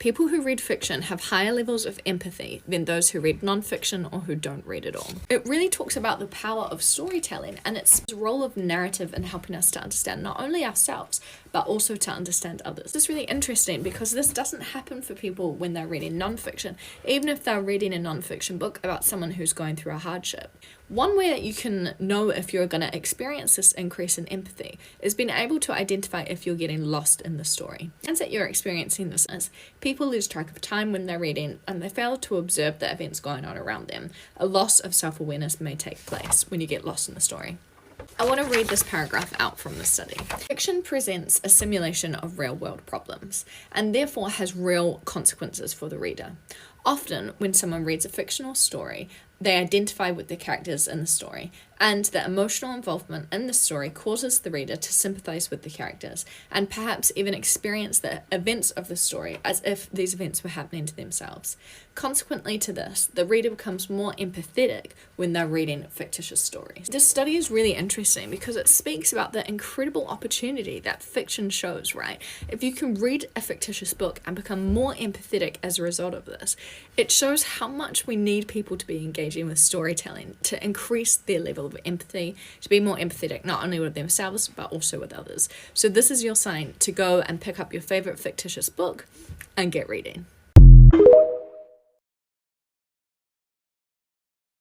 People who read fiction have higher levels of empathy than those who read non-fiction or who don't read at all. It really talks about the power of storytelling and its role of narrative in helping us to understand not only ourselves, but also to understand others. This is really interesting because this doesn't happen for people when they're reading non-fiction, even if they're reading a non-fiction book about someone who's going through a hardship. One way that you can know if you're going to experience this increase in empathy is being able to identify if you're getting lost in the story. And that you're experiencing this as people lose track of time when they're reading and they fail to observe the events going on around them. A loss of self-awareness may take place when you get lost in the story. I want to read this paragraph out from the study. Fiction presents a simulation of real-world problems and therefore has real consequences for the reader. Often, when someone reads a fictional story, they identify with the characters in the story, and the emotional involvement in the story causes the reader to sympathize with the characters, and perhaps even experience the events of the story as if these events were happening to themselves. Consequently to this, the reader becomes more empathetic when they're reading fictitious stories. This study is really interesting because it speaks about the incredible opportunity that fiction shows, right? If you can read a fictitious book and become more empathetic as a result of this, it shows how much we need people to be engaging with storytelling to increase their level of empathy, to be more empathetic not only with themselves but also with others. So this is your sign to go and pick up your favorite fictitious book and get reading.